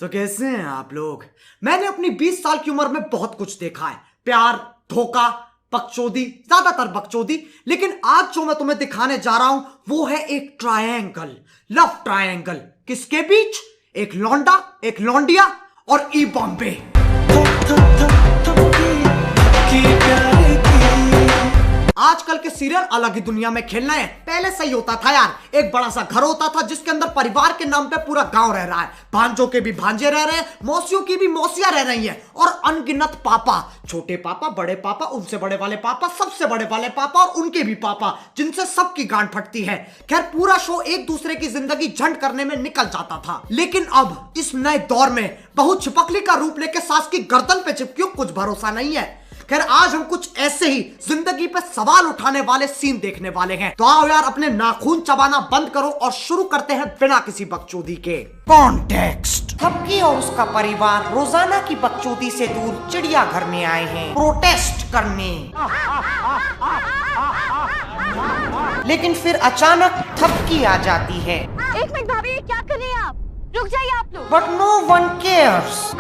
तो कैसे हैं आप लोग? मैंने अपनी 20 साल की उम्र में बहुत कुछ देखा है, प्यार, धोखा, बकचोदी, ज्यादातर बकचोदी। लेकिन आज जो मैं तुम्हें दिखाने जा रहा हूं वो है एक ट्रायंगल, लव ट्रायंगल। किसके बीच? एक लौंडा, एक लौंडिया और ई बॉम्बे। आजकल के सीरियल अलग ही दुनिया में खेल रहे हैं। पहले सही होता था यार, एक बड़ा सा घर होता था जिसके अंदर परिवार के नाम पे पूरा गांव रह रहा है, भांजों के भी भांजे रह रहे हैं, मौसियों की भी मौसियां रह रही हैं, और अनगिनत पापा, छोटे पापा, बड़े पापा, उनसे बड़े वाले पापा, सबसे बड़े वाले पापा और उनके भी पापा, जिनसे सबकी गांठ फटती है। खैर, पूरा शो एक दूसरे की जिंदगी झंड करने में निकल जाता था। लेकिन अब इस नए दौर में बहू छिपकली का रूप लेके सास की गर्दन पे चिपकी, कुछ भरोसा नहीं है। खैर, आज हम कुछ ऐसे ही जिंदगी पे सवाल उठाने वाले सीन देखने वाले हैं। तो आओ यार, अपने नाखून चबाना बंद करो और शुरू करते हैं बिना किसी बकचोदी के। कॉन्टेक्स्ट: थपकी और उसका परिवार रोजाना की बकचोदी से दूर चिड़ियाघर में आए हैं प्रोटेस्ट करने। लेकिन फिर अचानक थपकी आ जाती है। एक मिनट भाभी, क्या कर रही हैं आप? रुक जाइए आप लोग। But no one cares.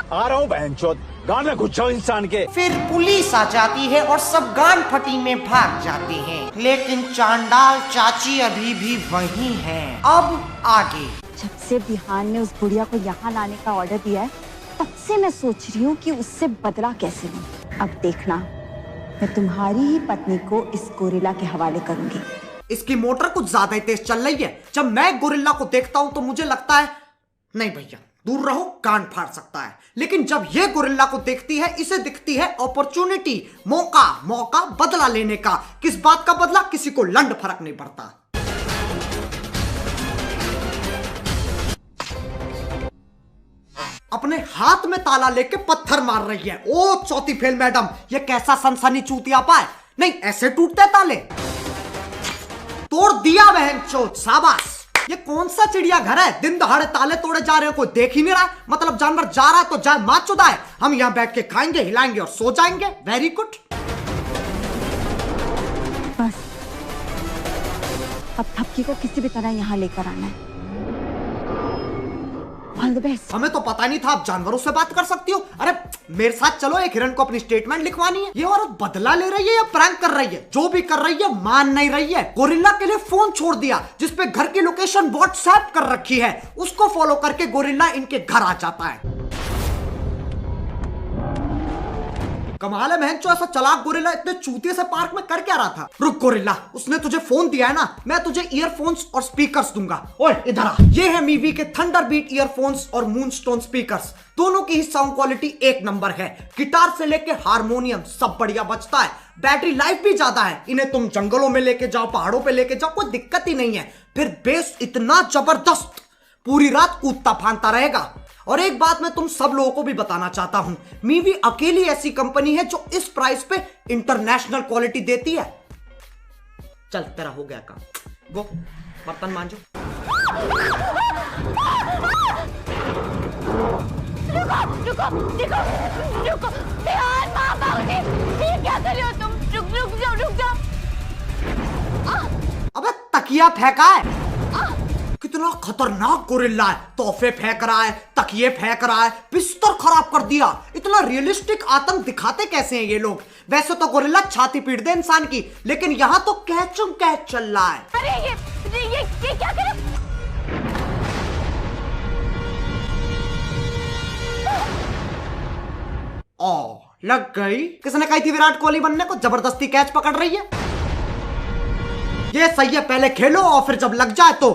आ रहा हूँ बहनचोद, गान में घुस जाओ इंसान के। फिर पुलिस आ जाती है और सब गान फटी में भाग जाते हैं। लेकिन चांडाल चाची अभी भी वही हैं। अब आगे। जब से बिहान ने उस बुढ़िया को यहाँ लाने का ऑर्डर दिया है, तब से मैं सोच रही हूँ कि उससे बदला कैसे लूं। अब देखना, मैं तुम्हारी ही पत्नी को इस गोरिल्ला के हवाले करूंगी। इसकी मोटर कुछ ज्यादा ही तेज चल रही है। जब मैं गोरिल्ला को देखता हूं तो मुझे लगता है नहीं भैया, दूर रहो, कान फाड़ सकता है। लेकिन जब ये गोरिल्ला को देखती है, इसे दिखती है अपॉर्चुनिटी, मौका बदला लेने का। किस बात का बदला? किसी को लंड फर्क नहीं पड़ता। अपने हाथ में ताला लेके पत्थर मार रही है। ओ चौथी फेल मैडम, ये कैसा सनसनी चूतियापा है? नहीं, ऐसे टूटते ताले? तोड़ दिया बहनचोद, शाबाश। ये कौन सा चिड़िया घर है? दिन दहाड़े ताले तोड़े जा रहे हो, कोई देख ही नहीं रहा। मतलब जानवर जा रहा है तो जाए माँ चुदाए, हम यहाँ बैठ के खाएंगे, हिलाएंगे और सो जाएंगे। Very good. बस अब थपकी को किसी भी तरह यहाँ लेकर आना है। All the best. हमें तो पता नहीं था आप जानवरों से बात कर सकती हो। अरे मेरे साथ चलो, एक हिरन को अपनी स्टेटमेंट लिखवानी है। ये औरत बदला ले रही है या प्रैंक कर रही है? जो भी कर रही है मान नहीं रही है। गोरिल्ला के लिए फोन छोड़ दिया जिसपे घर की लोकेशन व्हाट्सएप कर रखी है। उसको फॉलो करके गोरिल्ला इनके घर आ जाता है। कमाल है बहनचो, ऐसा चालाक गोरिल्ला इतने चूतिए से पार्क में कर क्या रहा था? रुक गोरिल्ला, उसने तुझे फोन दिया है ना, मैं तुझे ईयरफोन्स और स्पीकर्स दूंगा। ओए इधर आ। ये है मीवी के थंडरबीट ईयरफोन्स और मूनस्टोन स्पीकर्स। दोनों की ही साउंड क्वालिटी एक नंबर है। गिटार से लेके हारमोनियम सब बढ़िया बजता है। बैटरी लाइफ भी ज्यादा है। इन्हें तुम जंगलों में लेके जाओ, पहाड़ों पे लेके जाओ, कोई दिक्कत ही नहीं है। फिर बेस इतना जबरदस्त, पूरी रात कूदता फांदता रहेगा। और एक बात मैं तुम सब लोगों को भी बताना चाहता हूं, मीवी अकेली ऐसी कंपनी है जो इस प्राइस पे इंटरनेशनल क्वालिटी देती है। चल तेरा हो गया काम, गो बर्तन मांजो। रुको, ध्यान मामा, ये क्या कर रहे हो तुम? रुक जाओ। अबे तकिया फेंका है। कितना खतरनाक गोरिल्ला है। तोहफे फेंक रहा है, तकिए फेंक रहा है, बिस्तर खराब कर दिया। इतना रियलिस्टिक आतंक दिखाते कैसे हैं ये लोग? वैसे तो गोरिल्ला छाती पीट दे इंसान की, लेकिन यहाँ तो कैचुम कैच चल रहा है। अरे ये क्या कर रहे? ओ लग गई। किसने कही थी विराट कोहली बनने को? जबरदस्ती कैच पकड़ रही है। ये सही है, पहले खेलो और फिर जब लग जाए तो।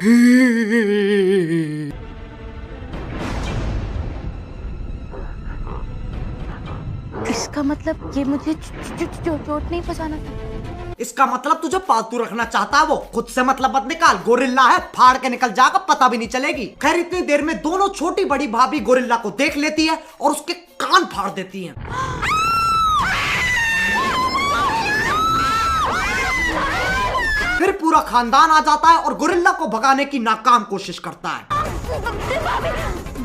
इसका मतलब ये मुझे चोट नहीं पहुंचाना था। इसका मतलब तुझे पालतू रखना चाहता है वो। खुद से मतलब मत निकाल, गोरिल्ला है, फाड़ के निकल जाएगा, पता भी नहीं चलेगी। खैर, इतनी देर में दोनों छोटी बड़ी भाभी गोरिल्ला को देख लेती है और उसके कान फाड़ देती हैं। फिर पूरा खानदान आ जाता है और गोरिल्ला को भगाने की नाकाम कोशिश करता है।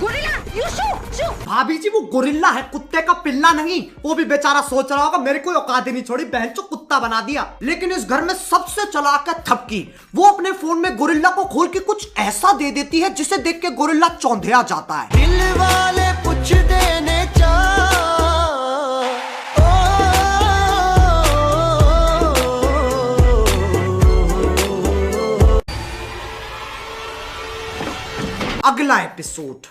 Gorilla, you shoot. भाभी जी वो गोरिल्ला है, कुत्ते का पिल्ला नहीं। वो भी बेचारा सोच रहा होगा मेरे को औकात ही नहीं छोड़ी, बहन चो कुत्ता बना दिया। लेकिन इस घर में सबसे चालाक है थपकी। वो अपने फोन में गोरिल्ला को खोल के कुछ ऐसा दे देती है जिसे देख के गोरिल्ला चौंधिया जाता है। दिल वाले पूछ देने अगला एपिसोड।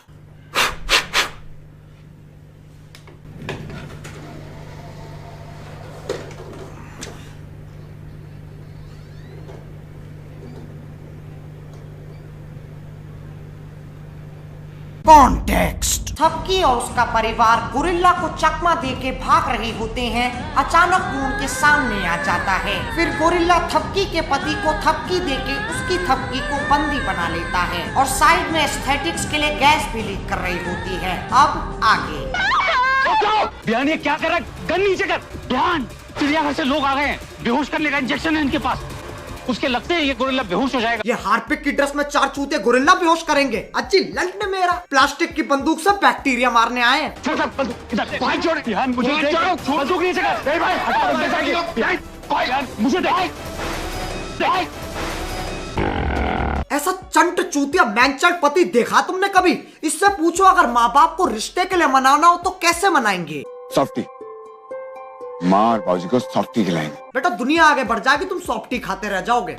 कॉन्टेक्स्ट। थपकी और उसका परिवार गोरिल्ला को चकमा देके भाग रहे होते हैं। अचानक वो उनके सामने आ जाता है। फिर गोरिल्ला थपकी के पति को थपकी देके उसकी थपकी को बंदी बना लेता है और साइड में एस्थेटिक्स के लिए गैस भी लीक कर रही होती है। अब आगे। ध्यान, ये क्या कर रहा है? गन नीचे कर। ध्यान, चिड़ियाघर से लोग आ गए हैं, बेहोश करने का इंजेक्शन है इनके पास। उसके लगते हैं ये गोरिल्ला बेहोश हो जाएगा। ये हार्पिक की ड्रेस में 4 चूते गोरिल्ला बेहोश करेंगे। अच्छी लंट मेरा प्लास्टिक की बंदूक से बैक्टीरिया मारने आए हैं। ऐसा चंट चूतिया मैंचट पति देखा तुमने कभी? इससे पूछो अगर माँ बाप को रिश्ते के लिए मनाना हो तो कैसे मनाएंगे? सॉफ्टी, माँ और बाबूजी को सॉफ्टी खिलाएंगे। बेटा दुनिया आगे बढ़ जाएगी, तुम सॉफ्टी खाते रह जाओगे।